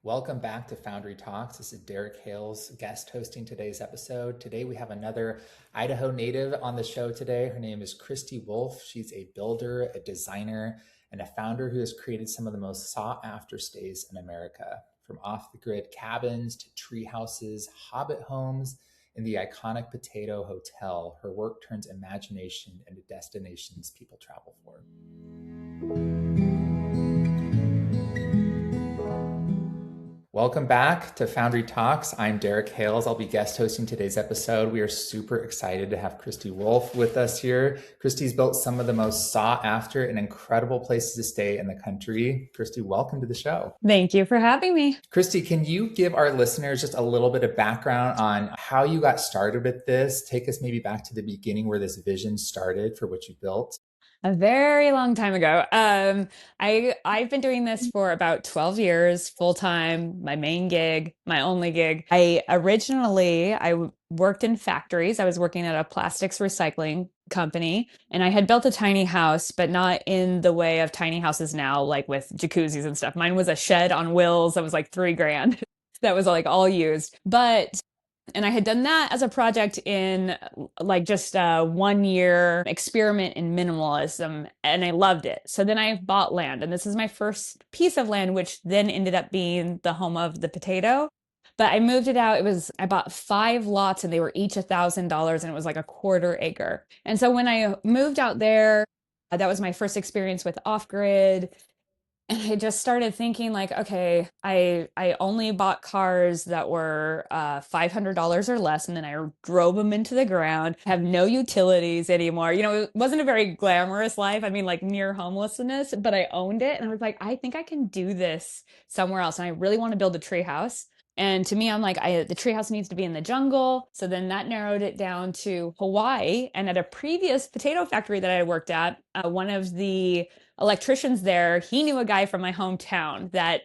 Welcome back to Foundry Talks. This is Derek Hales, guest hosting today's episode. Today we have another Idaho native on the show today. Her name is Kristie Wolfe. She's a builder, a designer, and a founder who has created some of the most sought after stays in America. From off-the-grid cabins to tree houses, hobbit homes, and the iconic Potato Hotel, her work turns imagination into destinations people travel for. Welcome back to Foundry Talks. I'm Derek Hales. I'll be guest hosting today's episode. We are super excited to have Kristie Wolfe with us here. Kristie's built some of the most sought after and incredible places to stay in the country. Kristie, welcome to the show. Thank you for having me. Kristie, can you give our listeners just a little bit of background on how you got started with this? Take us maybe back to the beginning where this vision started for what you built. A very long time ago. I've been doing this for about 12 years, full time, my main gig, my only gig. I worked in factories. I was working at a plastics recycling company, and I had built a tiny house, but not in the way of tiny houses now, like with jacuzzis and stuff. Mine was a shed on wheels that was like $3,000. That was like all used. And I had done that as a project in like just a 1 year experiment in minimalism, and I loved it. So then I bought land, and this is my first piece of land, which then ended up being the home of the potato. But I moved it out. I bought 5 lots, and they were each $1,000, and it was like a quarter acre. And so when I moved out there, that was my first experience with off-grid. And I just started thinking like, okay, I only bought cars that were $500 or less, and then I drove them into the ground, have no utilities anymore. It wasn't a very glamorous life. I mean, like near homelessness, but I owned it. And I was like, I think I can do this somewhere else. And I really want to build a tree house. And to me, I'm like, the treehouse needs to be in the jungle. So then that narrowed it down to Hawaii. And at a previous potato factory that I worked at, one of the electricians there, he knew a guy from my hometown that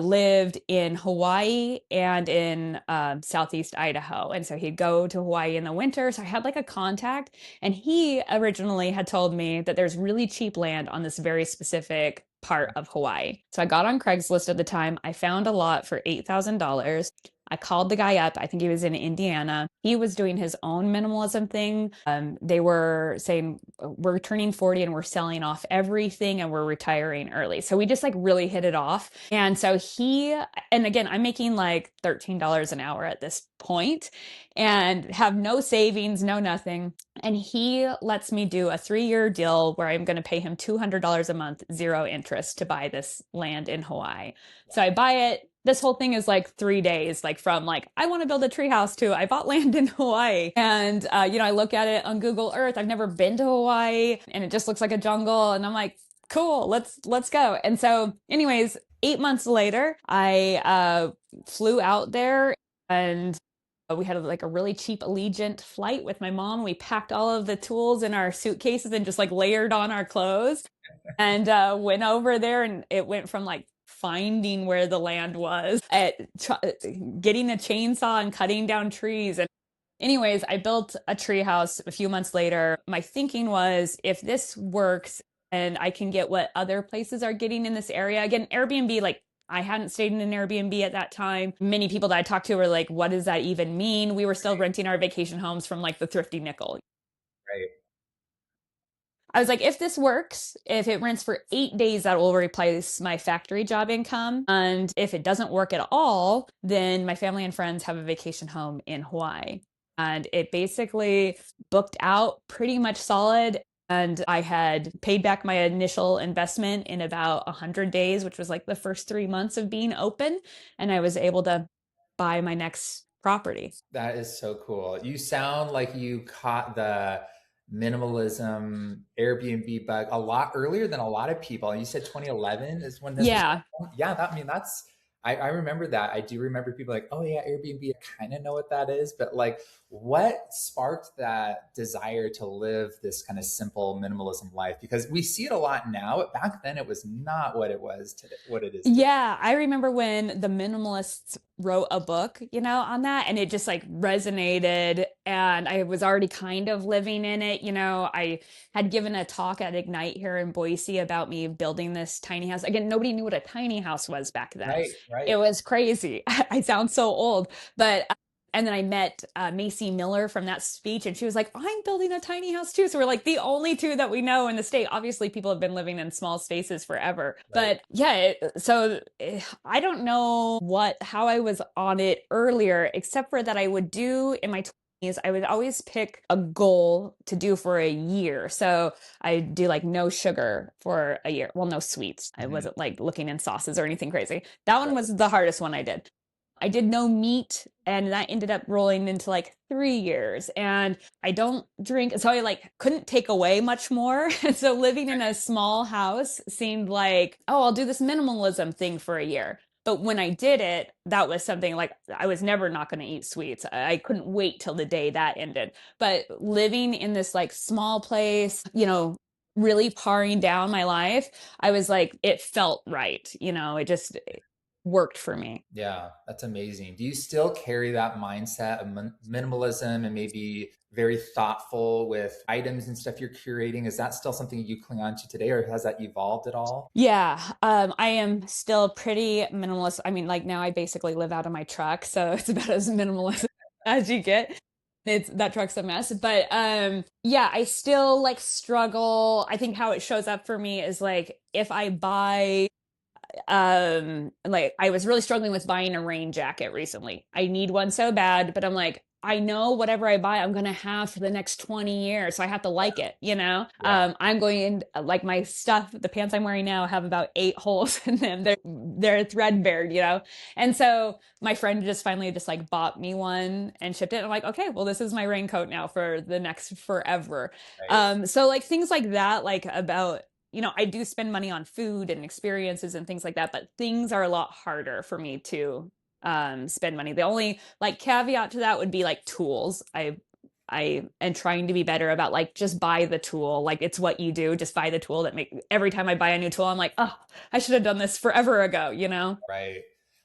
lived in Hawaii and in Southeast Idaho. And so he'd go to Hawaii in the winter. So I had like a contact. And he originally had told me that there's really cheap land on this very specific part of Hawaii. So I got on Craigslist at the time. I found a lot for $8,000. I called the guy up. I think he was in Indiana. He was doing his own minimalism thing. They were saying, we're turning 40 and we're selling off everything and we're retiring early. So we just like really hit it off. And so and again, I'm making like $13 an hour at this point and have no savings, no nothing. And he lets me do a 3-year deal where I'm going to pay him $200 a month, zero interest to buy this land in Hawaii. So I buy it. This whole thing is like 3 days, like from like, I want to build a treehouse to I bought land in Hawaii. And, I look at it on Google Earth. I've never been to Hawaii and it just looks like a jungle. And I'm like, cool, let's go. And so anyways, 8 months later, I flew out there, and we had like a really cheap Allegiant flight with my mom. We packed all of the tools in our suitcases and just like layered on our clothes and went over there. And it went from like finding where the land was getting a chainsaw and cutting down trees. And anyways, I built a tree house a few months later. My thinking was, if this works and I can get what other places are getting in this area, again, Airbnb, like I hadn't stayed in an Airbnb at that time. Many people that I talked to were like, what does that even mean? We were still renting our vacation homes from like the Thrifty Nickel. Right. I was like, if this works, if it rents for 8 days, that will replace my factory job income. And if it doesn't work at all, then my family and friends have a vacation home in Hawaii. And it basically booked out pretty much solid. And I had paid back my initial investment in about 100 days, which was like the first 3 months of being open. And I was able to buy my next property. That is so cool. You sound like you caught the minimalism Airbnb bug a lot earlier than a lot of people. You said 2011 is when this Yeah. was. Yeah, I remember that. I do remember people like, oh yeah, Airbnb, I kind of know what that is, but like what sparked that desire to live this kind of simple minimalism life? Because we see it a lot now, but back then it was not what it was today, what it is today. Yeah, I remember when the minimalists wrote a book, on that. And it just like resonated. And I was already kind of living in it. I had given a talk at Ignite here in Boise about me building this tiny house. Again, nobody knew what a tiny house was back then. Right, It right, was crazy. I sound so old, but and then I met Macy Miller from that speech, and she was like, I'm building a tiny house too. So we're like the only two that we know in the state. Obviously, people have been living in small spaces forever. right. But yeah, I don't know how I was on it earlier, except for that I would do in my 20s, I would always pick a goal to do for a year. So I do like no sugar for a year. Well, no sweets. I Mhm. wasn't like looking in sauces or anything crazy. That one Right, was the hardest one I did. I did no meat, and that ended up rolling into like 3 years. And I don't drink, so I like couldn't take away much more. And so living in a small house seemed like, oh, I'll do this minimalism thing for a year. But when I did it, that was something like I was never not going to eat sweets. I couldn't wait till the day that ended. But living in this like small place, really paring down my life, I was like, it felt right. It just worked for me. yeah, that's amazing. Do you still carry that mindset of minimalism and maybe very thoughtful with items and stuff you're curating? Is that still something you cling on to today, or has that evolved at all? Yeah, I am still pretty minimalist. I mean, like now I basically live out of my truck, so it's about as minimalist as you get. It's that truck's a mess, but yeah, I still like struggle. I think how it shows up for me is like if I buy like I was really struggling with buying a rain jacket recently. I need one so bad, but I'm like, I know whatever I buy I'm going to have for the next 20 years, so I have to like it. Yeah, I'm going in like my stuff, the pants I'm wearing now have about 8 holes in them. They're threadbare. And so my friend just finally just like bought me one and shipped it. I'm like, okay, well this is my raincoat now for the next forever. right, So like things like that, like about I do spend money on food and experiences and things like that, but things are a lot harder for me to spend money. The only like caveat to that would be like tools. I am trying to be better about like just buy the tool. Like it's what you do, just buy the tool that make every time I buy a new tool, I'm like, oh, I should have done this forever ago. right.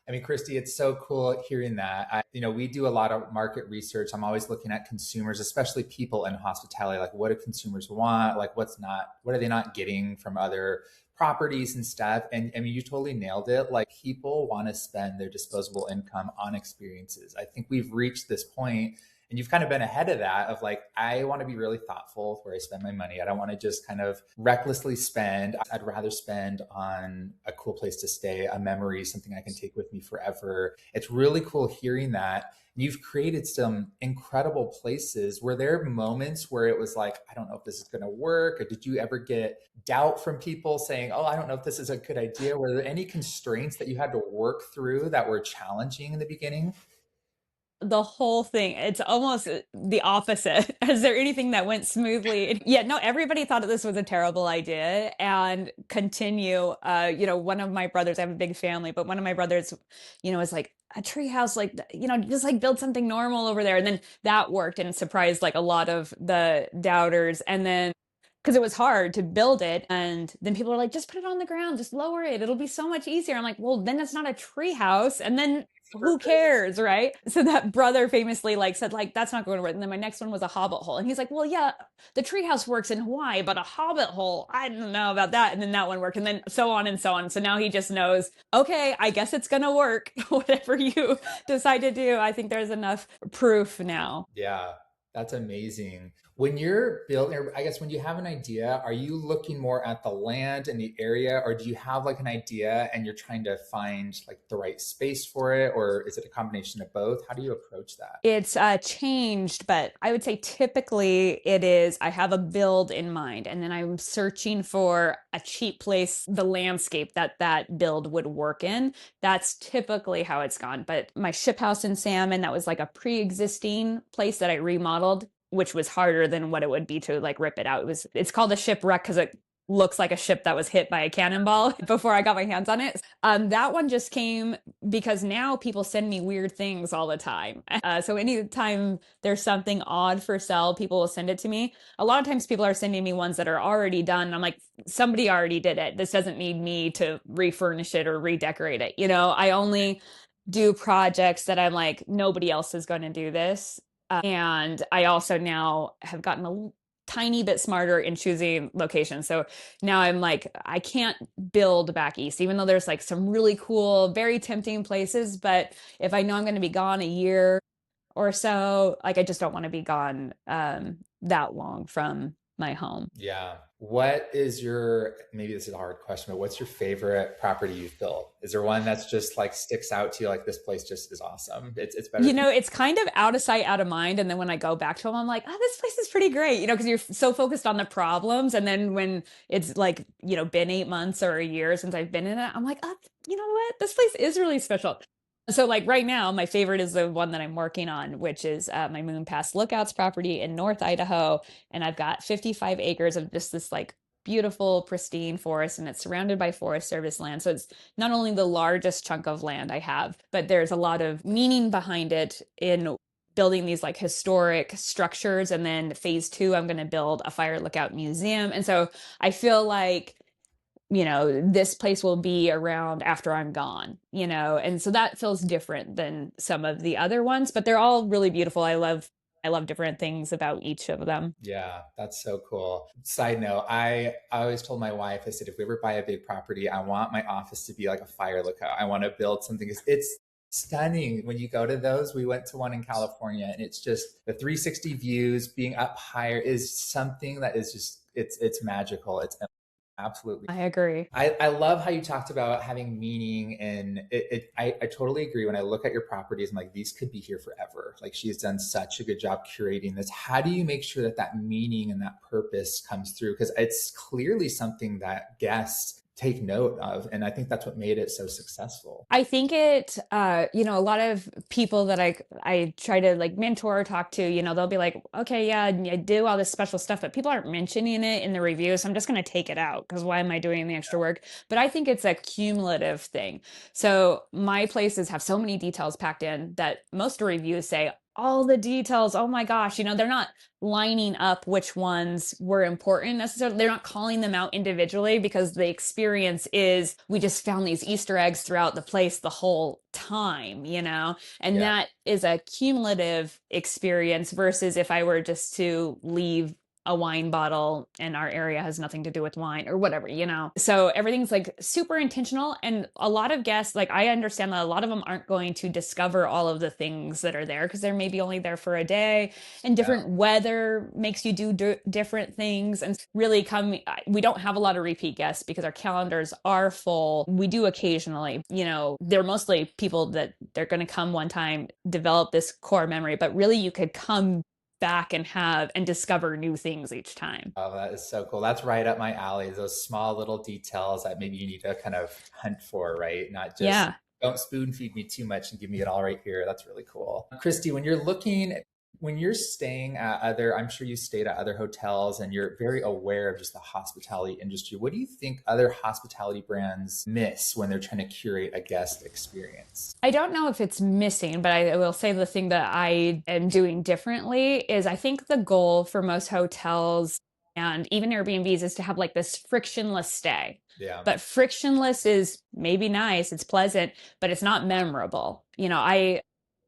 I mean, Kristie, it's so cool hearing that. We do a lot of market research. I'm always looking at consumers, especially people in hospitality. Like, what do consumers want? Like, what are they not getting from other properties and stuff? And I mean, you totally nailed it. Like, people want to spend their disposable income on experiences. I think we've reached this point, and you've kind of been ahead of that of like, I want to be really thoughtful with where I spend my money. I don't want to just kind of recklessly spend. I'd rather spend on a cool place to stay, a memory, something I can take with me forever. It's really cool hearing that. You've created some incredible places. Were there moments where it was like, I don't know if this is going to work? Or did you ever get doubt from people saying, oh, I don't know if this is a good idea? Were there any constraints that you had to work through that were challenging in the beginning? The whole thing, it's almost the opposite. Is there anything that went smoothly? Yeah, no, everybody thought that this was a terrible idea and continue. One of my brothers, I have a big family, but one of my brothers, was like, a treehouse, like, just like build something normal over there. And then that worked and surprised like a lot of the doubters. And then because it was hard to build it. And then people are like, just put it on the ground, just lower it. It'll be so much easier. I'm like, well, then it's not a tree house. And then who Purpose. cares, right? So that brother famously like said, like, that's not going to work. And then my next one was a hobbit hole. And he's like, well, yeah, the treehouse works in Hawaii, but a hobbit hole, I don't know about that. And then that one worked. And then so on and so on. So now he just knows, okay, I guess it's gonna work. Whatever you decide to do. I think there's enough proof now. Yeah, that's amazing. When you're building, or I guess when you have an idea, are you looking more at the land and the area, or do you have like an idea and you're trying to find like the right space for it, or is it a combination of both? How do you approach that? It's changed, but I would say typically it is I have a build in mind, and then I'm searching for a cheap place, the landscape that build would work in. That's typically how it's gone. But my ship house in Salmon, that was like a pre-existing place that I remodeled, which was harder than what it would be to like rip it out. It's called a shipwreck because it looks like a ship that was hit by a cannonball before I got my hands on it. That one just came because now people send me weird things all the time. So anytime there's something odd for sale, people will send it to me. A lot of times people are sending me ones that are already done. I'm like, somebody already did it. This doesn't need me to refurnish it or redecorate it. I only do projects that I'm like, nobody else is going to do this. And I also now have gotten a tiny bit smarter in choosing locations. So now I'm like, I can't build back east, even though there's like some really cool, very tempting places. But if I know I'm going to be gone a year or so, like I just don't want to be gone that long from my home. Yeah. What is your, maybe this is a hard question, but what's your favorite property you've built? Is there one that's just like sticks out to you like this place just is awesome? It's better You than know, it's kind of out of sight, out of mind. And then when I go back to them, I'm like, oh, this place is pretty great, because you're so focused on the problems. And then when it's like, been 8 months or a year since I've been in it, I'm like, oh, you know what? This place is really special. So, like right now, my favorite is the one that I'm working on, which is my Moon Pass Lookouts property in North Idaho. And I've got 55 acres of just this like beautiful, pristine forest, and it's surrounded by Forest Service land. So it's not only the largest chunk of land I have, but there's a lot of meaning behind it in building these like historic structures. And then phase two, I'm going to build a fire lookout museum. And so I feel like, this place will be around after I'm gone, and so that feels different than some of the other ones, but they're all really beautiful. I love different things about each of them. Yeah, that's so cool. Side note, I always told my wife, I said, if we ever buy a big property, I want my office to be like a fire lookout. I want to build something. It's stunning when you go to those. We went to one in California, and it's just the 360 views, being up higher is something that is just it's magical. It's absolutely. I agree. I love how you talked about having meaning, and I totally agree. When I look at your properties, I'm like, these could be here forever. Like, she has done such a good job curating this. How do you make sure that that meaning and that purpose comes through? Because it's clearly something that guests take note of, and I think that's what made it so successful. I think a lot of people that I try to like mentor or talk to, they'll be like, okay, yeah, I do all this special stuff, but people aren't mentioning it in the reviews. So I'm just going to take it out because why am I doing the extra work? But I think it's a cumulative thing. So my places have so many details packed in that most reviews say, all the details, oh my gosh, they're not lining up which ones were important necessarily. They're not calling them out individually because the experience is we just found these Easter eggs throughout the place the whole time, and Yeah. that is a cumulative experience versus if I were just to leave a wine bottle and our area has nothing to do with wine or whatever, So everything's like super intentional. And a lot of guests, like I understand that a lot of them aren't going to discover all of the things that are there because they're maybe only there for a day, and Yeah. different weather makes you do different things. And really we don't have a lot of repeat guests because our calendars are full. We do occasionally, they're mostly people that they're going to come one time, develop this core memory, but really you could come back and discover new things each time. Oh, that is so cool. That's right up my alley. Those small little details that maybe you need to kind of hunt for, right? Not just Yeah. don't spoon feed me too much and give me it all right here. That's really cool. Kristie, when you're staying at other, I'm sure you stayed at other hotels and you're very aware of just the hospitality industry. What do you think other hospitality brands miss when they're trying to curate a guest experience? I don't know if it's missing, but I will say the thing that I am doing differently is I think the goal for most hotels and even Airbnbs is to have like this frictionless stay. Yeah. But frictionless is maybe nice, it's pleasant, but it's not memorable.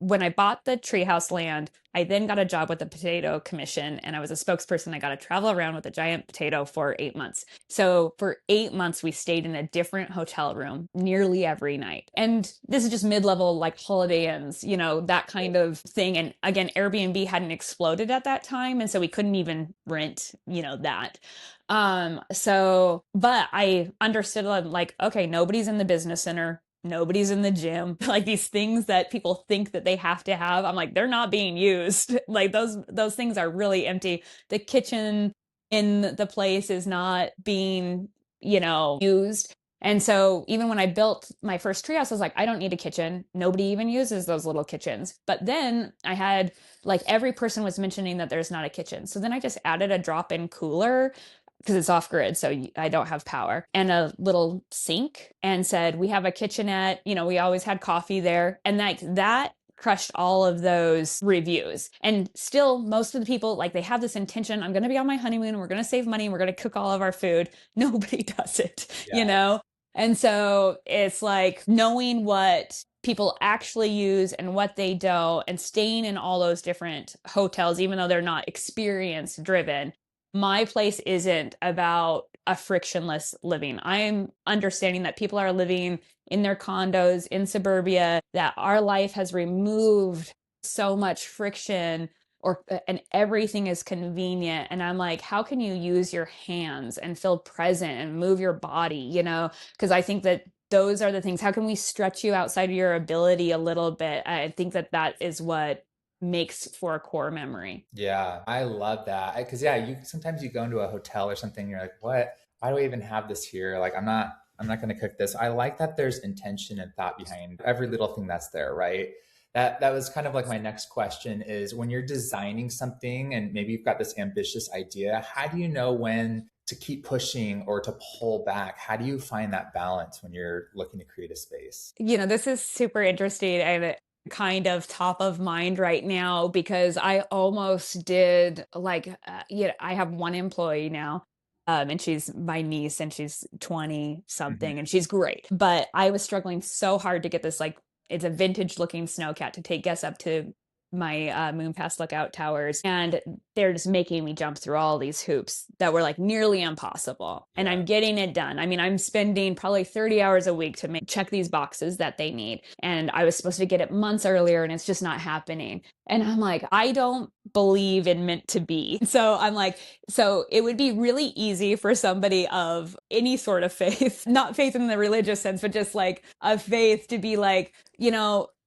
When I bought the treehouse land, I then got a job with the potato commission and I was a spokesperson. I got to travel around with a giant potato for 8 months. So for 8 months, we stayed in a different hotel room nearly every night. And this is just mid-level, like Holiday Inns, that kind of thing. And again, Airbnb hadn't exploded at that time. And so we couldn't even rent, that. But I understood like, okay, nobody's in the business center. Nobody's in the gym. Like these things that people think that they have to have. I'm like, they're not being used. Like those things are really empty. The kitchen in the place is not being, used. And so even when I built my first treehouse, I was like, I don't need a kitchen. Nobody even uses those little kitchens. But then I had like every person was mentioning that there's not a kitchen. So then I just added a drop-in cooler because it's off grid, so I don't have power, and a little sink, and said, we have a kitchenette, we always had coffee there. And that crushed all of those reviews. And still, most of the people, like, they have this intention, I'm going to be on my honeymoon, we're going to save money, we're going to cook all of our food. Nobody does it, Yeah. And so it's like knowing what people actually use and what they don't, and staying in all those different hotels, even though they're not experience driven. My place isn't about a frictionless living. I'm understanding that people are living in their condos in suburbia, that our life has removed so much friction, or and everything is convenient. And I'm like, how can you use your hands and feel present and move your body, because I think that those are the things. How can we stretch you outside of your ability a little bit? I think that that is what makes for a core memory. Yeah, I love that. Because yeah, you sometimes you go into a hotel or something, you're like, what? Why do I even have this here? Like, I'm not going to cook this. I like that there's intention and thought behind every little thing that's there, right? That was kind of like my next question is when you're designing something and maybe you've got this ambitious idea, how do you know when to keep pushing or to pull back? How do you find that balance when you're looking to create a space? This is super interesting and kind of top of mind right now because I almost did like, I have one employee now. And she's my niece and she's 20 Mhm. something and she's great. But I was struggling so hard to get this, like, it's a vintage looking snowcat to take guests up to my Moon Pass Lookout towers. And they're just making me jump through all these hoops that were like nearly impossible. And Yeah. I'm getting it done. I mean, I'm spending probably 30 hours a week to check these boxes that they need. And I was supposed to get it months earlier and it's just not happening. And I'm like, I don't believe in meant to be. So I'm like, so it would be really easy for somebody of any sort of faith, not faith in the religious sense, but just like a faith to be like,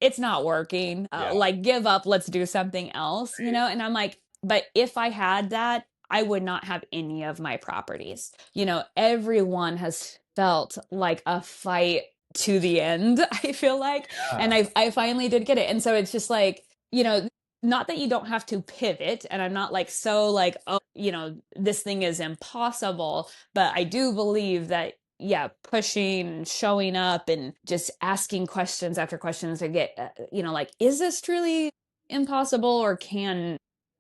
it's not working. Yeah. Like, give up, let's do something else, And I'm like, but if I had that, I would not have any of my properties. Everyone has felt like a fight to the end, I feel like. And Yeah. I finally did get it. And so it's just like, not that you don't have to pivot. And I'm not like, so like, oh, this thing is impossible. But I do believe that, yeah, pushing, showing up, and just asking questions after questions to get, like, is this truly impossible or can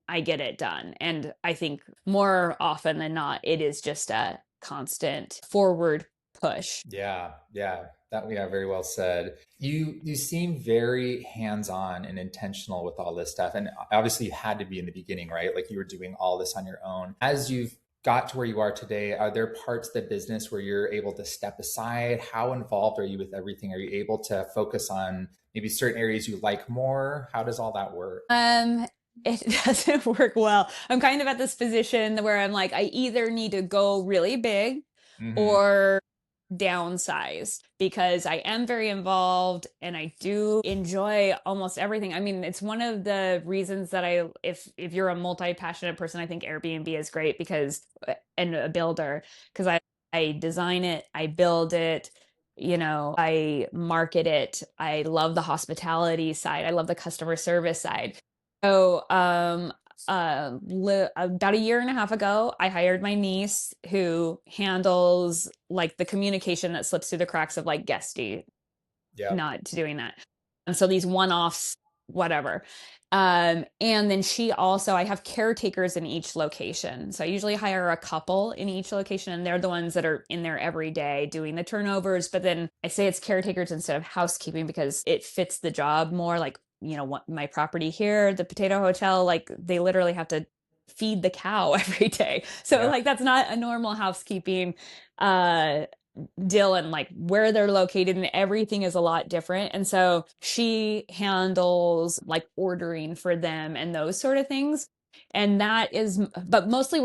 I get it done? And I think more often than not, it is just a constant forward push. Yeah, yeah, yeah, very well said. You seem very hands-on and intentional with all this stuff, and obviously you had to be in the beginning, right? Like you were doing all this on your own. As you've got to where you are today, are there parts of the business where you're able to step aside? How involved are you with everything? Are you able to focus on maybe certain areas you like more? How does all that work? It doesn't work well. I'm kind of at this position where I'm like, I either need to go really big Hmm. or downsize because I am very involved and I do enjoy almost everything. I mean, it's one of the reasons that if you're a multi-passionate person, I think Airbnb is great because, and a builder, because I design it, I build it, I market it. I love the hospitality side. I love the customer service side. So, about a year and a half ago, I hired my niece who handles like the communication that slips through the cracks of like guesty Yep. not doing that. And so these one-offs, whatever. And then I have caretakers in each location. So I usually hire a couple in each location, and they're the ones that are in there every day doing the turnovers. But then I say it's caretakers instead of housekeeping because it fits the job more. Like, my property here, the Potato Hotel, like they literally have to feed the cow every day. So Yeah. like that's not a normal housekeeping uh deal, and like where they're located and everything is a lot different. And so she handles like ordering for them and those sort of things. And that is, but mostly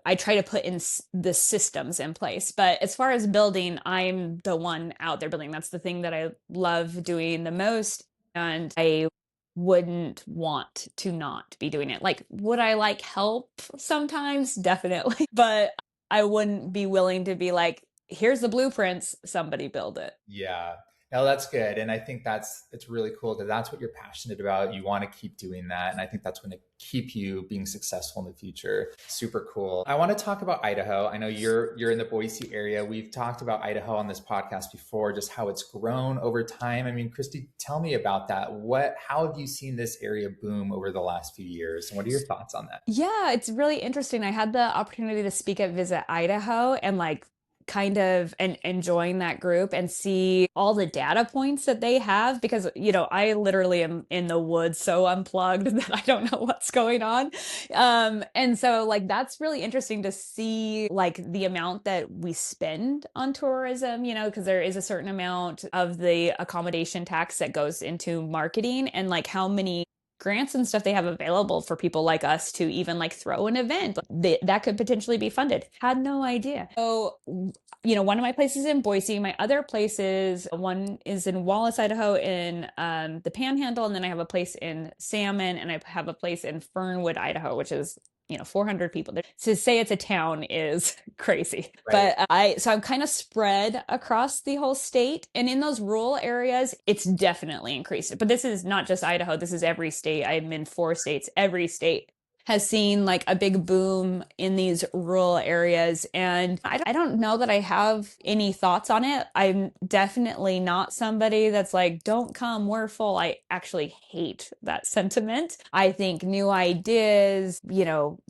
I try to put in the systems in place. But as far as building, I'm the one out there building. That's the thing that I love doing the most. And I wouldn't want to not be doing it. Like, would I like help sometimes? Definitely. But I wouldn't be willing to be like, here's the blueprints, somebody build it. Yeah. No, that's good. And I think it's really cool because that's what you're passionate about. You want to keep doing that. And I think that's going to keep you being successful in the future. Super cool. I want to talk about Idaho. I know you're in the Boise area. We've talked about Idaho on this podcast before, just how it's grown over time. I mean, Kristie, tell me about that. How have you seen this area boom over the last few years? And what are your thoughts on that? Yeah, it's really interesting. I had the opportunity to speak at Visit Idaho, and like kind of enjoying that group and see all the data points that they have, because I literally am in the woods so unplugged that I don't know what's going on. And so like that's really interesting to see, like the amount that we spend on tourism, because there is a certain amount of the accommodation tax that goes into marketing, and like how many grants and stuff they have available for people like us to even like throw an event that could potentially be funded. Had no idea. So, one of my places in Boise, my other places, one is in Wallace, Idaho, in the Panhandle, and then I have a place in Salmon, and I have a place in Fernwood, Idaho, which is 400 people. To say it's a town is crazy. Right. But so I'm kind of spread across the whole state. And in those rural areas, it's definitely increased. But this is not just Idaho, this is every state. I'm in 4 states. Every state has seen like a big boom in these rural areas. And I don't know that I have any thoughts on it. I'm definitely not somebody that's like, don't come, we're full. I actually hate that sentiment. I think new ideas,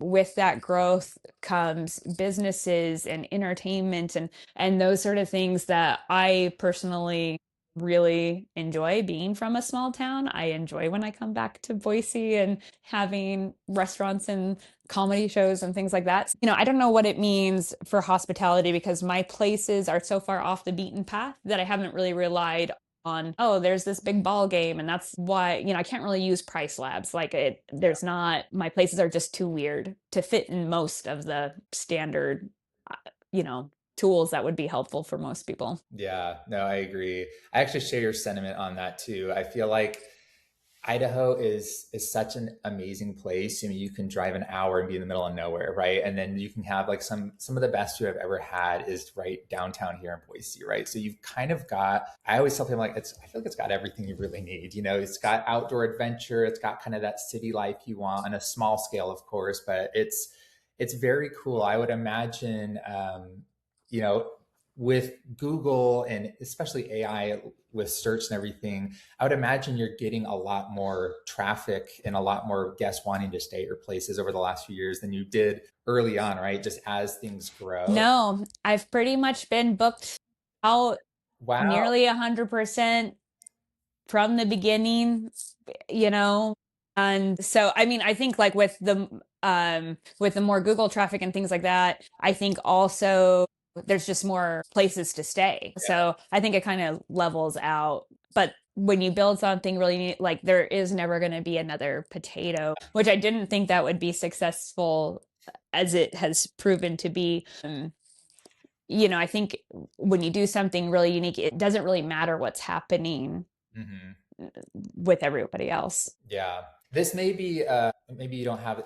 with that growth comes businesses and entertainment and those sort of things that I personally really enjoy being from a small town. I enjoy when I come back to Boise and having restaurants and comedy shows and things like that. I don't know what it means for hospitality, because my places are so far off the beaten path that I haven't really relied on, oh, there's this big ball game, and that's why, I can't really use price labs. Like there's not, my places are just too weird to fit in most of the standard, you know, tools that would be helpful for most people. Yeah, no, I agree. I actually share your sentiment on that too. I feel like Idaho is such an amazing place. I mean, you can drive an hour and be in the middle of nowhere, right? And then you can have like some of the best food I've ever had is right downtown here in Boise, right? So you've kind of got. I always tell people like I feel like it's got everything you really need. It's got outdoor adventure, it's got kind of that city life you want on a small scale, of course, but it's very cool. I would imagine, you know, with Google and especially AI with search and everything, I would imagine you're getting a lot more traffic and a lot more guests wanting to stay at your places over the last few years than you did early on, right? Just as things grow. No, I've pretty much been booked out Wow. nearly 100% from the beginning, you know. And so I mean, I think like with the more Google traffic and things like that, I think also there's just more places to stay. So I think it kind of levels out. But when you build something really neat, like there is never going to be another potato, which I didn't think that would be successful as it has proven to be. I think when you do something really unique, it doesn't really matter what's happening Hmm. with everybody else. Yeah. This may be, maybe you don't have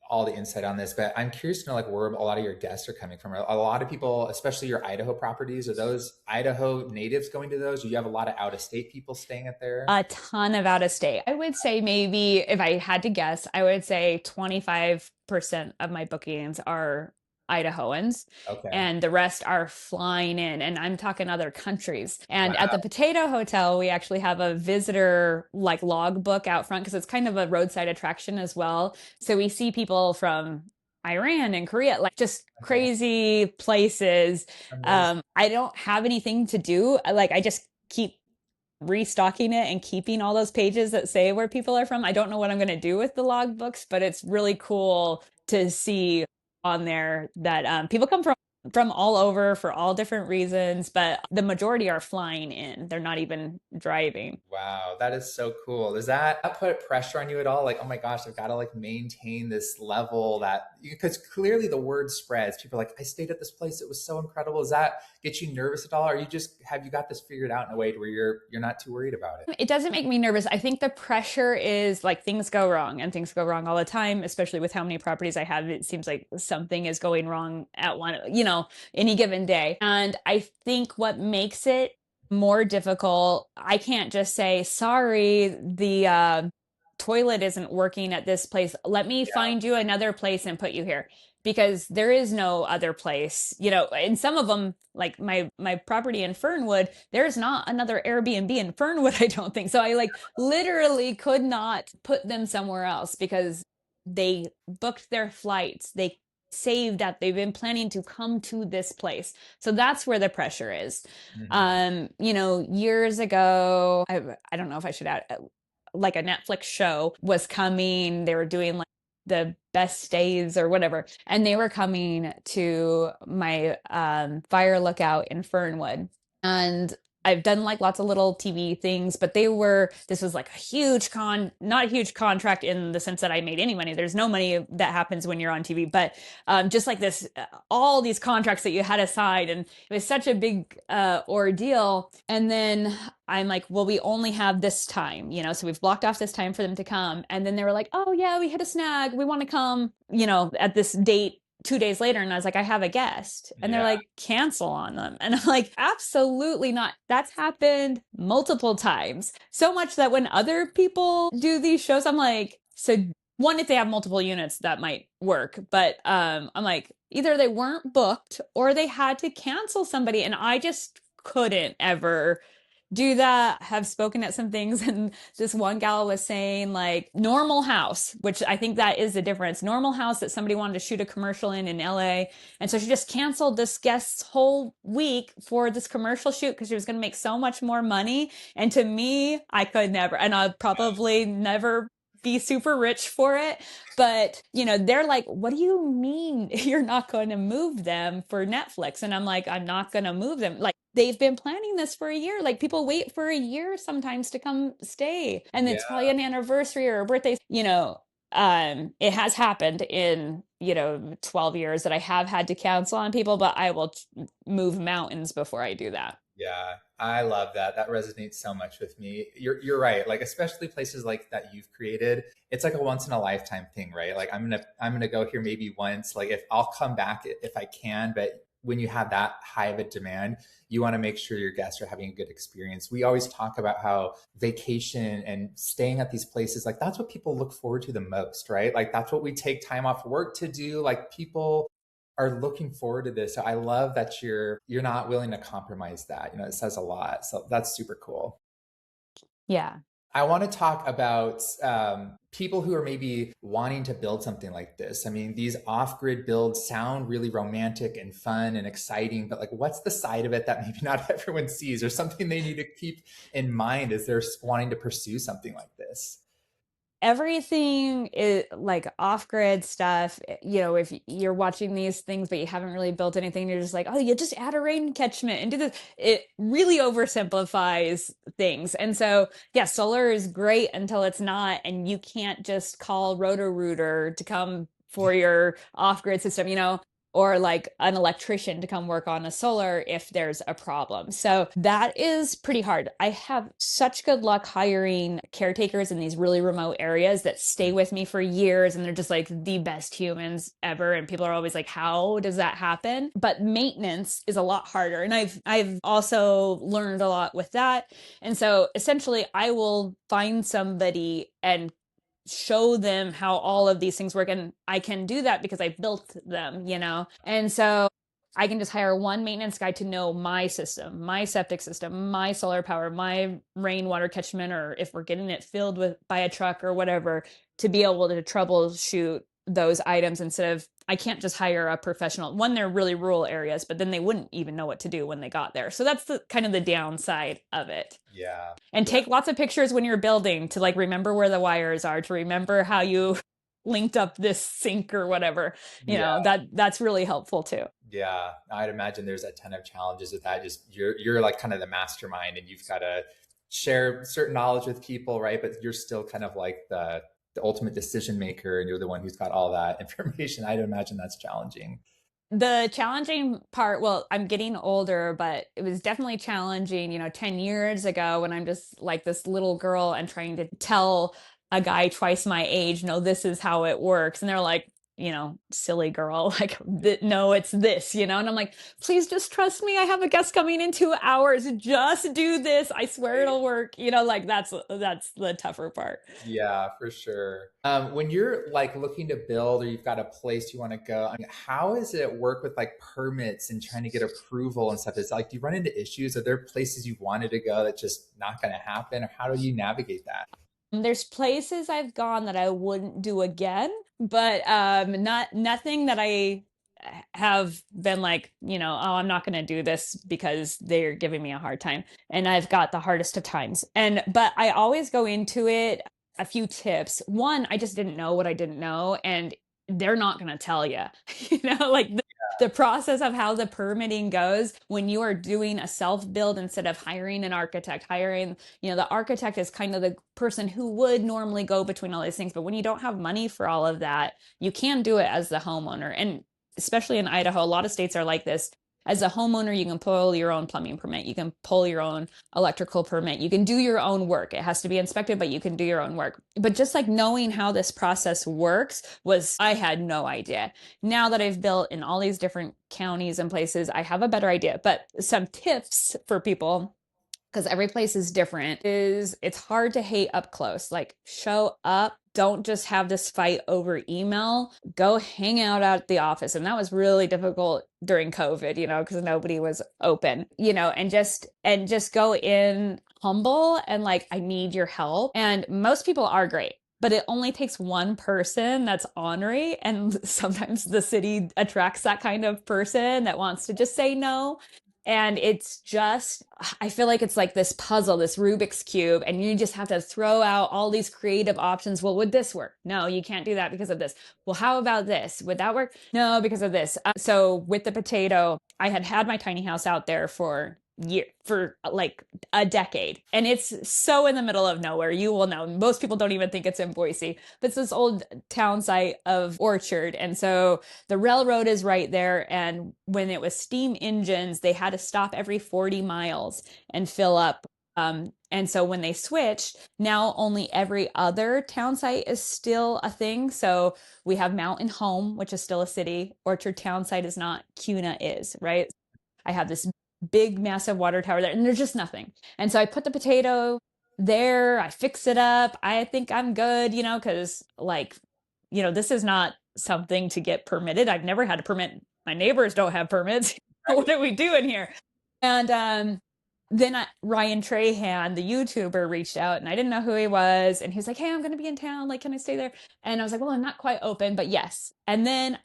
all the insight on this, but I'm curious to know like where a lot of your guests are coming from. A lot of people, especially your Idaho properties, are those Idaho natives going to those? Or you have a lot of out of state people staying at there? A ton of out of state. I would say maybe if I had to guess, I would say 25% of my bookings are Idahoans, Okay. and the rest are flying in, and I'm talking other countries. And at the Wow. Potato Hotel, we actually have a visitor like logbook out front, because it's kind of a roadside attraction as well. So we see people from Iran and Korea, like just Okay. crazy places. Amazing. I don't have anything to do. Like I just keep restocking it and keeping all those pages that say where people are from. I don't know what I'm going to do with the logbooks, but it's really cool to see on there that people come from all over for all different reasons, but the majority are flying in. They're not even driving. Wow, that is so cool. Does that put pressure on you at all? Like, oh my gosh, I've got to like maintain this level that because clearly the word spreads. People are like, I stayed at this place, it was so incredible. Does that get you nervous at all? Or you just have you got this figured out in a way where you're not too worried about it? It doesn't make me nervous. I think the pressure is like things go wrong, and things go wrong all the time, especially with how many properties I have. It seems like something is going wrong at any given day. And I think what makes it more difficult, I can't just say, sorry, the toilet isn't working at this place. Let me Yeah. find you another place and put you here, because there is no other place. In some of them, like my property in Fernwood, there's not another Airbnb in Fernwood, I don't think. So I like literally could not put them somewhere else because they booked their flights. They saved up. They've been planning to come to this place. So that's where the pressure is. Hmm. Years ago, I don't know if I should add, like a Netflix show was coming. They were doing like the best stays or whatever, and they were coming to my fire lookout in Fernwood. And I've done like lots of little TV things, but this was like a huge not a huge contract in the sense that I made any money. There's no money that happens when you're on TV, but just like this, all these contracts that you had aside. And it was such a big ordeal. And then I'm like, well, we only have this time, so we've blocked off this time for them to come. And then they were like, oh, yeah, we hit a snag. We want to come, at this date 2 days later. And I was like, I have a guest. And they're Yeah. like, cancel on them. And I'm like, absolutely not. That's happened multiple times. So much that when other people do these shows, I'm like, so one, if they have multiple units, that might work. But I'm like, either they weren't booked or they had to cancel somebody. And I just couldn't ever do that. Have spoken at some things, and this one gal was saying like Normal House, which I think that is the difference. Normal House that somebody wanted to shoot a commercial in LA, and so she just canceled this guest's whole week for this commercial shoot because she was going to make so much more money. And to me, I could never, and I'd probably never be super rich for it. But, they're like, what do you mean you're not going to move them for Netflix? And I'm like, I'm not going to move them. Like, they've been planning this for a year. Like, people wait for a year sometimes to come stay. And it's Yeah. probably an anniversary or a birthday. It has happened in, 12 years that I have had to cancel on people, but I will move mountains before I do that. Yeah, I love that. That resonates so much with me. You're right. Like especially places like that you've created, it's like a once in a lifetime thing, right? Like I'm gonna go here maybe once. Like if I'll come back if I can, but when you have that high of a demand, you want to make sure your guests are having a good experience. We always talk about how vacation and staying at these places, like that's what people look forward to the most, right? Like that's what we take time off work to do. Like people are looking forward to this. So I love that you're not willing to compromise that. It says a lot. So that's super cool. Yeah. I want to talk about people who are maybe wanting to build something like this. I mean, these off-grid builds sound really romantic and fun and exciting, but like, what's the side of it that maybe not everyone sees, or something they need to keep in mind as they're wanting to pursue something like this? Everything is like off-grid stuff. If you're watching these things but you haven't really built anything, you're just like, oh, you just add a rain catchment and do this. It really oversimplifies things. And so yeah, solar is great until it's not, and you can't just call Roto-Rooter to come for your off-grid system, or like an electrician to come work on a solar if there's a problem. So that is pretty hard. I have such good luck hiring caretakers in these really remote areas that stay with me for years, and they're just like the best humans ever. And people are always like, how does that happen? But maintenance is a lot harder. And I've also learned a lot with that. And so essentially I will find somebody and show them how all of these things work, and I can do that because I built them, and so I can just hire one maintenance guy to know my system, my septic system, my solar power, my rainwater catchment, or if we're getting it filled with by a truck or whatever, to be able to troubleshoot those items. Instead of, I can't just hire a professional. One, they're really rural areas, but then they wouldn't even know what to do when they got there. So that's the kind of the downside of it. Yeah. And Yeah. take lots of pictures when you're building to like remember where the wires are, to remember how you linked up this sink or whatever. Yeah. That's really helpful too. Yeah, I'd imagine there's a ton of challenges with that. Just you're like kind of the mastermind, and you've got to share certain knowledge with people, right? But you're still kind of like the ultimate decision maker, and you're the one who's got all that information. I'd imagine that's challenging. The challenging part, well, I'm getting older, but it was definitely challenging, 10 years ago when I'm just like this little girl and trying to tell a guy twice my age, no, this is how it works. And they're like, silly girl, like, no, it's this, and I'm like, please just trust me. I have a guest coming in 2 hours. Just do this. I swear Right. it'll work. Like that's the tougher part. Yeah, for sure. When you're like looking to build, or you've got a place you want to go, I mean, how does it work with like permits and trying to get approval and stuff? Is like, do you run into issues? Are there places you wanted to go that's just not going to happen? Or how do you navigate that? There's places I've gone that I wouldn't do again but nothing that I have been like, oh, I'm not going to do this because they're giving me a hard time. And I've got the hardest of times. But I always go into it a few tips. One, I just didn't know what I didn't know, and they're not going to tell you, like the process of how the permitting goes when you are doing a self build instead of hiring an architect, the architect is kind of the person who would normally go between all these things. But when you don't have money for all of that, you can do it as the homeowner. And especially in Idaho, a lot of states are like this. As a homeowner, you can pull your own plumbing permit, you can pull your own electrical permit, you can do your own work. It has to be inspected, but you can do your own work. But just like knowing how this process works I had no idea. Now that I've built in all these different counties and places, I have a better idea. But some tips for people, because every place is different, is it's hard to hate up close. Like, show up. Don't just have this fight over email. Go hang out at the office. And that was really difficult during COVID, because nobody was open, and just go in humble and like, I need your help. And most people are great, but it only takes one person that's ornery. And sometimes the city attracts that kind of person that wants to just say no. And it's just, I feel like it's like this puzzle, this Rubik's Cube, and you just have to throw out all these creative options. Well, would this work? No, you can't do that because of this. Well, how about this? Would that work? No, because of this. So with the potato, I had my tiny house out there for like a decade, and it's so in the middle of nowhere. You will know, most people don't even think it's in Boise, but it's this old town site of orchard. And so the railroad is right there, and when it was steam engines, they had to stop every 40 miles and fill up. And so when they switched, now only every other town site is still a thing. So we have Mountain Home, which is still a city. Orchard Town Site is not. Cuna is, right? I have this big, massive water tower there, and there's just nothing. And so I put the potato there, I fix it up. I think I'm good, because like, this is not something to get permitted. I've never had a permit. My neighbors don't have permits. What are we doing here? And then Ryan Trahan, the YouTuber, reached out, and I didn't know who he was. And he was like, "Hey, I'm going to be in town. Like, can I stay there?" And I was like, "Well, I'm not quite open, but yes." And then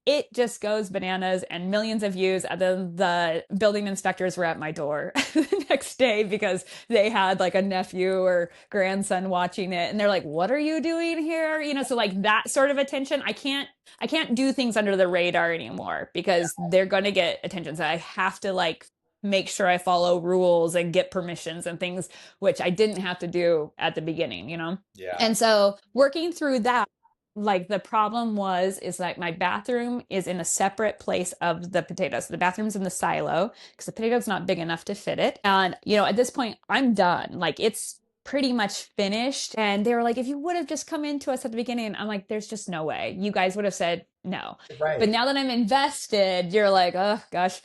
it just goes bananas and millions of views. And then the building inspectors were at my door the next day because they had like a nephew or grandson watching it. And they're like, "What are you doing here?" So like that sort of attention, I can't do things under the radar anymore because they're going to get attention. So I have to like make sure I follow rules and get permissions and things, which I didn't have to do at the beginning, Yeah. And so working through that, like the problem is like my bathroom is in a separate place of the potato. So the bathroom's in the silo because the potato's not big enough to fit it. And, at this point I'm done. Like it's pretty much finished. And they were like, if you would have just come into us at the beginning, I'm like, there's just no way. You guys would have said no. But Right. now that I'm invested, you're like, oh gosh.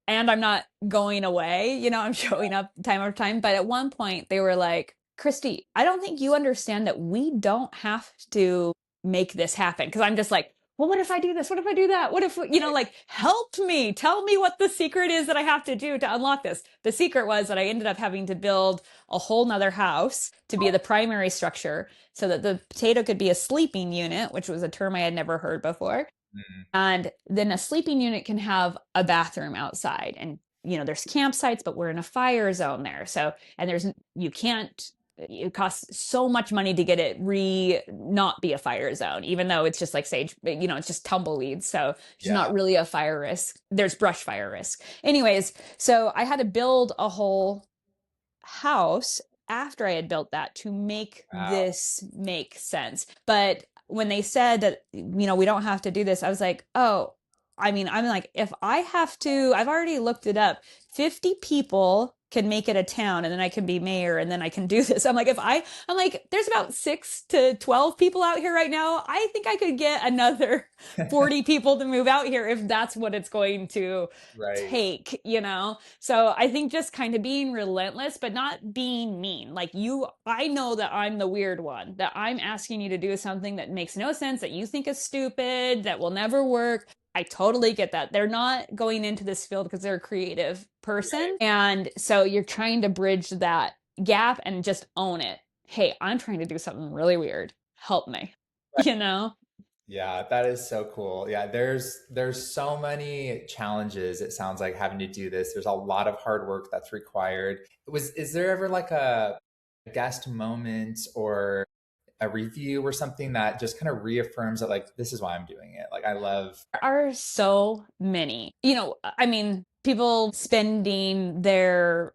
And I'm not going away, I'm showing up time after time. But at one point they were like, Kristie, I don't think you understand that we don't have to make this happen. Because I'm just like, well, what if I do this? What if I do that? What if, like, help me, tell me what the secret is that I have to do to unlock this. The secret was that I ended up having to build a whole nother house to be the primary structure so that the potato could be a sleeping unit, which was a term I had never heard before. Mhm. And then a sleeping unit can have a bathroom outside. And, there's campsites, but we're in a fire zone there. So, and you can't, it costs so much money to get it not be a fire zone, even though it's just like sage, it's just tumbleweeds. So it's Yeah. not really a fire risk. There's brush fire risk. Anyways, so I had to build a whole house after I had built that to make Wow. this make sense. But when they said that, we don't have to do this, I was like, oh, I mean, I'm like, if I have to, I've already looked it up. 50 people can make it a town and then I can be mayor and then I can do this. I'm like, I'm like, there's about 6 to 12 people out here right now. I think I could get another 40 people to move out here if that's what it's going to Right. take, So I think just kind of being relentless, but not being mean. Like I know that I'm the weird one, that I'm asking you to do something that makes no sense, that you think is stupid, that will never work. I totally get that. They're not going into this field because they're a creative person. And so you're trying to bridge that gap and just own it. Hey, I'm trying to do something really weird. Help me, Right. you know? Yeah, that is so cool. Yeah, there's so many challenges it sounds like having to do this. There's a lot of hard work that's required. Is there ever like a guest moment or a review or something that just kind of reaffirms that like this is why I'm doing it? Like I love. Are so many. I mean, people spending their,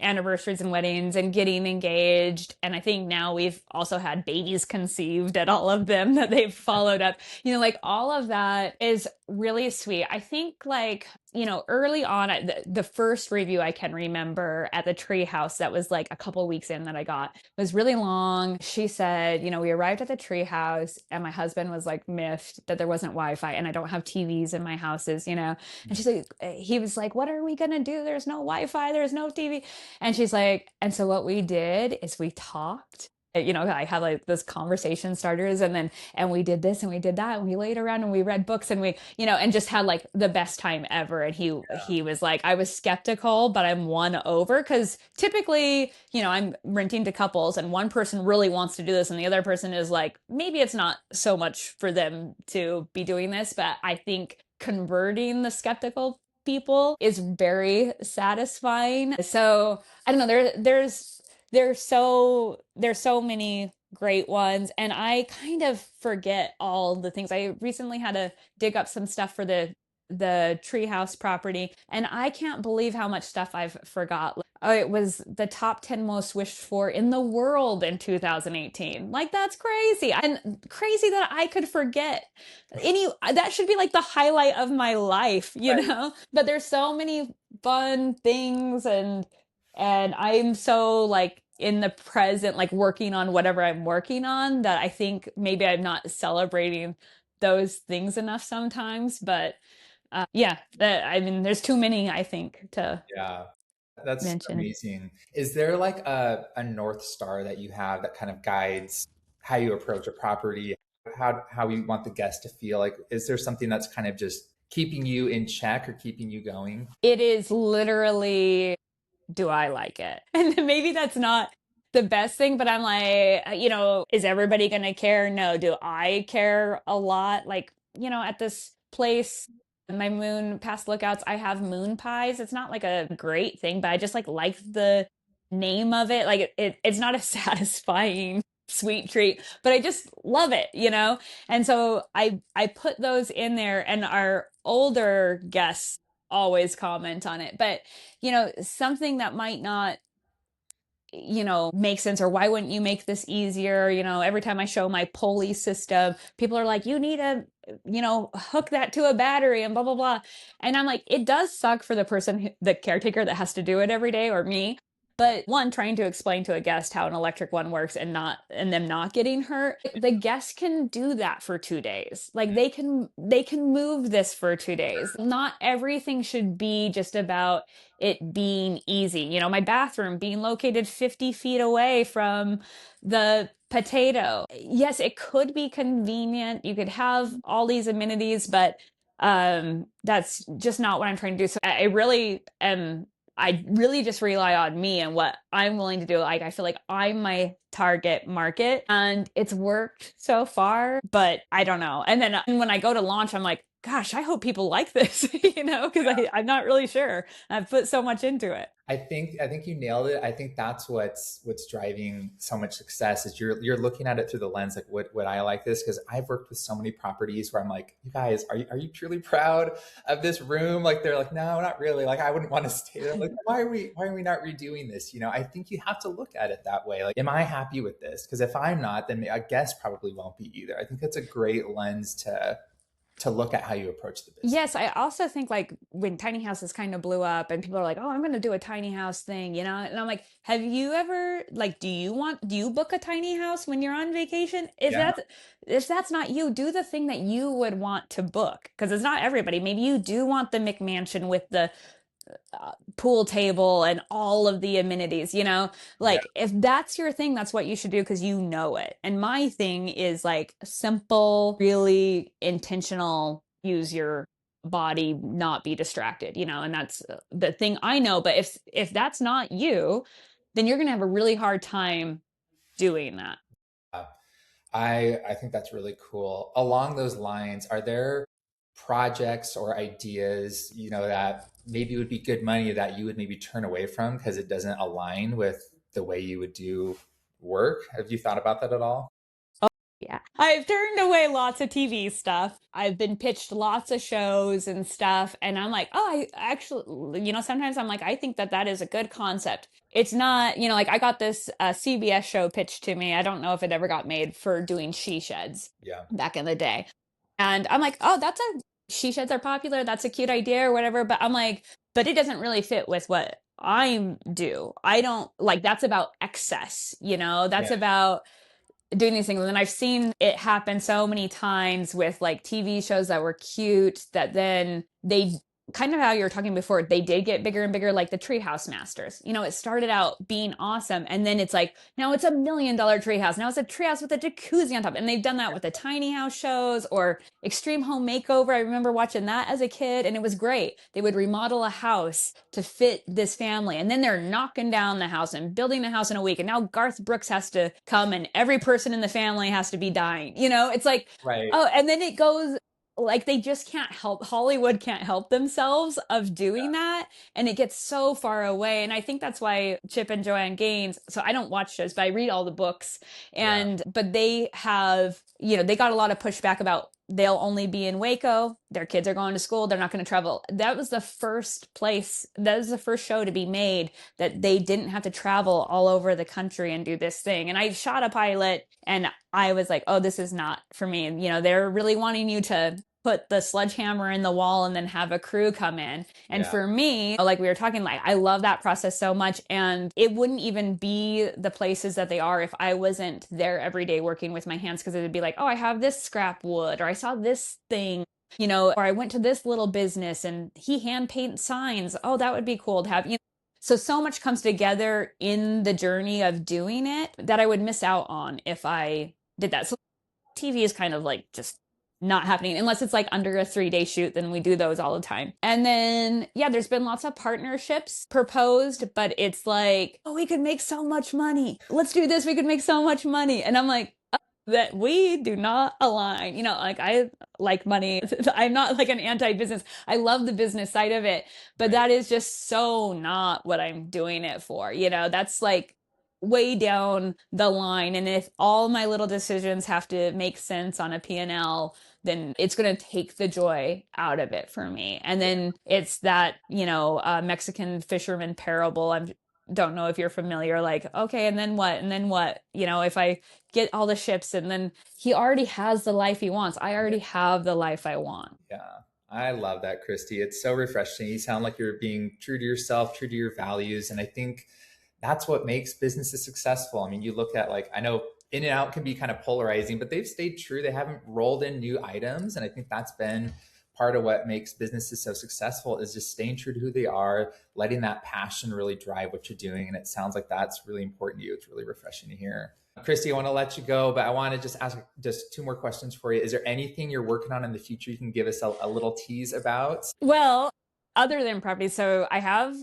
anniversaries and weddings and getting engaged. And I think now we've also had babies conceived at all of them that they've followed up. Like all of that is really sweet. I think like, early on, the first review I can remember at the treehouse that was like a couple weeks in that I got was really long. She said, we arrived at the treehouse and my husband was like miffed that there wasn't Wi-Fi and I don't have TVs in my houses. And she's like, he was like, what are we gonna do? There's no Wi-Fi, there's no TV. And she's like, and so what we did is we talked. I had like this conversation starters and we did this and we did that and we laid around and we read books and and just had like the best time ever. And he was like, I was skeptical, but I'm won over because typically, I'm renting to couples and one person really wants to do this and the other person is like, maybe it's not so much for them to be doing this, but I think converting the skeptical people is very satisfying. So I don't know, there's so many great ones and I kind of forget all the things. I recently had to dig up some stuff for the treehouse property and I can't believe how much stuff I've forgot. It was the top 10 most wished for in the world in 2018. Like that's crazy. And crazy that I could forget any that should be like the highlight of my life. But there's so many fun things and I'm so like in the present, like working on whatever I'm working on that I think maybe I'm not celebrating those things enough sometimes. But yeah, I mean, there's too many, I think, to Yeah, that's mention. amazing. Is there like a North Star that you have that kind of guides how you approach a property, how you want the guest to feel? Like, is there something that's kind of just keeping you in check or keeping you going? It is literally, do I like it? And maybe that's not the best thing, but I'm like, is everybody going to care? No. Do I care a lot? Like, at this place, my moon past lookouts, I have moon pies. It's not like a great thing, but I just like the name of it. Like it's not a satisfying sweet treat, but I just love it. And so I put those in there and our older guests always comment on it. But something that might not make sense, or why wouldn't you make this easier? Every time I show my pulley system, people are like, you need to hook that to a battery and blah blah blah. And I'm like, it does suck for the person, the caretaker that has to do it every day, or me. But one, trying to explain to a guest how an electric one works and them not getting hurt, the guest can do that for 2 days. Like they can move this for 2 days. Not everything should be just about it being easy. My bathroom being located 50 feet away from the potato. Yes, it could be convenient. You could have all these amenities, but that's just not what I'm trying to do. So I really just rely on me and what I'm willing to do. Like I feel like I'm my target market and it's worked so far, but I don't know. And then when I go to launch, I'm like, gosh, I hope people like this, because I'm not really sure. I've put so much into it. I think you nailed it. I think that's what's driving so much success is you're looking at it through the lens like would I like this? Because I've worked with so many properties where I'm like, you guys, are you truly proud of this room? Like they're like, no, not really. Like I wouldn't want to stay there. Like why are we not redoing this? I think you have to look at it that way. Like, am I happy with this? Because if I'm not, then I guess probably won't be either. I think that's a great lens to look at how you approach the business. Yes, I also think like when tiny houses kind of blew up and people are like, "Oh, I'm going to do a tiny house thing," And I'm like, "Have you ever like do you book a tiny house when you're on vacation? If Yeah. that's not you, do the thing that you would want to book because it's not everybody. Maybe you do want the McMansion with the pool table and all of the amenities. Yeah. Like if that's your thing, that's what you should do because you know it. And my thing is like simple, really intentional, use your body, not be distracted. And that's the thing I know. But if that's not you, then you're gonna have a really hard time doing that. I think that's really cool. Along those lines, are there projects or ideas, that maybe would be good money that you would maybe turn away from because it doesn't align with the way you would do work? Have you thought about that at all? Yeah. I've turned away lots of TV stuff. I've been pitched lots of shows and stuff. And I'm like, oh, I actually, sometimes I'm like, I think that that is a good concept. It's not, like I got this CBS show pitched to me. I don't know if it ever got made for doing she sheds Yeah. back in the day. And I'm like, oh, she sheds are popular. That's a cute idea or whatever. But I'm like, but it doesn't really fit with what I do. I don't like that's about excess, Yeah. that's about doing these things. And I've seen it happen so many times with like TV shows that were cute that then they kind of how you were talking before, they did get bigger and bigger, like the Treehouse Masters. It started out being awesome. And then it's like, now it's $1 million treehouse. Now it's a treehouse with a jacuzzi on top. And they've done that with the tiny house shows or Extreme Home Makeover. I remember watching that as a kid and it was great. They would remodel a house to fit this family. And then they're knocking down the house and building the house in a week. And now Garth Brooks has to come and every person in the family has to be dying. It's like, Right. oh, and then it goes like they just can't help Hollywood can't help themselves of doing that and it gets so far away. And I think that's why Chip and Joanne Gaines, so I don't watch shows but I read all the books, Yeah. and but they have, they got a lot of pushback about they'll only be in Waco, their kids are going to school, they're not going to travel. That was the first show to be made that they didn't have to travel all over the country and do this thing. And I shot a pilot and I was like, oh, this is not for me. And, they're really wanting you to put the sledgehammer in the wall and then have a crew come in. And Yeah. for me, like we were talking, like I love that process so much. And it wouldn't even be the places that they are if I wasn't there every day working with my hands, because it would be like, oh, I have this scrap wood, or I saw this thing, or I went to this little business and he hand paints signs. Oh, that would be cool to have, so much comes together in the journey of doing it that I would miss out on if I did that. So TV is kind of like just not happening unless it's like under a 3-day shoot. Then we do those all the time. And then, yeah, there's been lots of partnerships proposed, but it's like, oh, we could make so much money. Let's do this. We could make so much money. And I'm like, that we do not align. Like I like money. I'm not like an anti-business. I love the business side of it, but Right. that is just so not what I'm doing it for. That's like way down the line. And if all my little decisions have to make sense on a P&L, then it's going to take the joy out of it for me. And then it's that, Mexican fisherman parable. I don't know if you're familiar, like, okay, and then what? And then what? If I get all the ships and then he already has the life he wants. I Yeah. already have the life I want. Yeah. I love that, Kristie. It's so refreshing. You sound like you're being true to yourself, true to your values. And I think that's what makes businesses successful. I mean, you look at like, I know In and Out can be kind of polarizing, but they've stayed true. They haven't rolled in new items. And I think that's been part of what makes businesses so successful is just staying true to who they are, letting that passion really drive what you're doing. And it sounds like that's really important to you. It's really refreshing to hear. Kristie, I want to let you go, but I want to just ask just two more questions for you. Is there anything you're working on in the future you can give us a little tease about? Well, other than property, so I have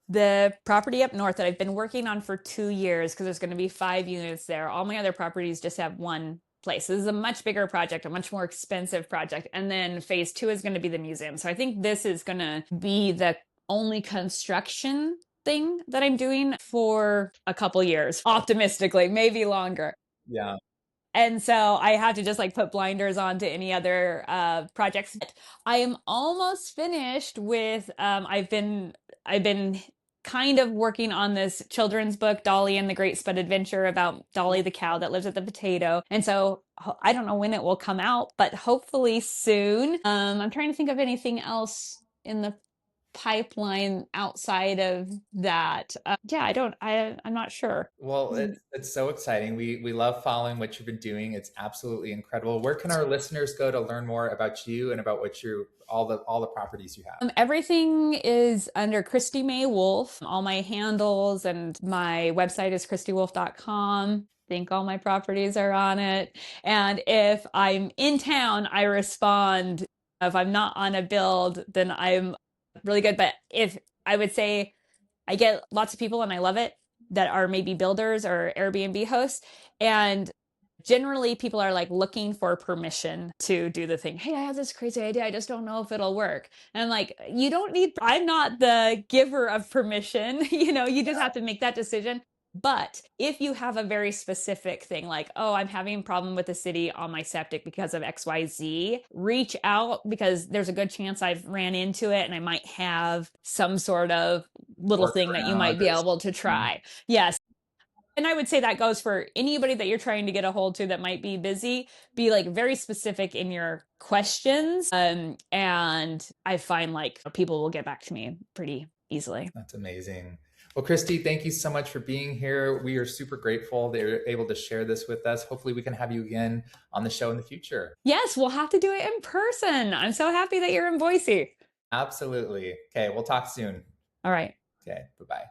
the property up north that I've been working on for 2 years because there's going to be 5 units there. All my other properties just have one place. This is a much bigger project, a much more expensive project. And then phase 2 is going to be the museum. So I think this is going to be the only construction thing that I'm doing for a couple years, optimistically, maybe longer. Yeah. And so I have to just like put blinders on to any other projects. I am almost finished with I've been kind of working on this children's book, Dolly and the Great Spud Adventure, about Dolly the cow that lives at the potato. And so I don't know when it will come out, but hopefully soon. I'm trying to think of anything else in the pipeline outside of that. Yeah, I'm not sure. Well, it's so exciting. We love following what you've been doing. It's absolutely incredible. Where can our listeners go to learn more about you and about what you all the properties you have? Everything is under Kristie May Wolfe. All my handles and my website is kristiewolfe.com. I think all my properties are on it. And if I'm in town, I respond. If I'm not on a build, then I'm really good. But if I would say I get lots of people and I love it that are maybe builders or Airbnb hosts. And Generally, people are like looking for permission to do the thing. Hey, I have this crazy idea. I just don't know if it'll work. And I'm like, you don't need, I'm not the giver of permission. You just have to make that decision. But if you have a very specific thing, like, oh, I'm having a problem with the city on my septic because of XYZ, reach out, because there's a good chance I've ran into it and I might have some sort of little thing that you might be able to try. Yes. And I would say that goes for anybody that you're trying to get a hold to that might be busy. Be like very specific in your questions. And I find like people will get back to me pretty easily. That's amazing. Well, Kristie, thank you so much for being here. We are super grateful that you're able to share this with us. Hopefully we can have you again on the show in the future. Yes, we'll have to do it in person. I'm so happy that you're in Boise. Absolutely. Okay, we'll talk soon. All right. Okay, bye-bye.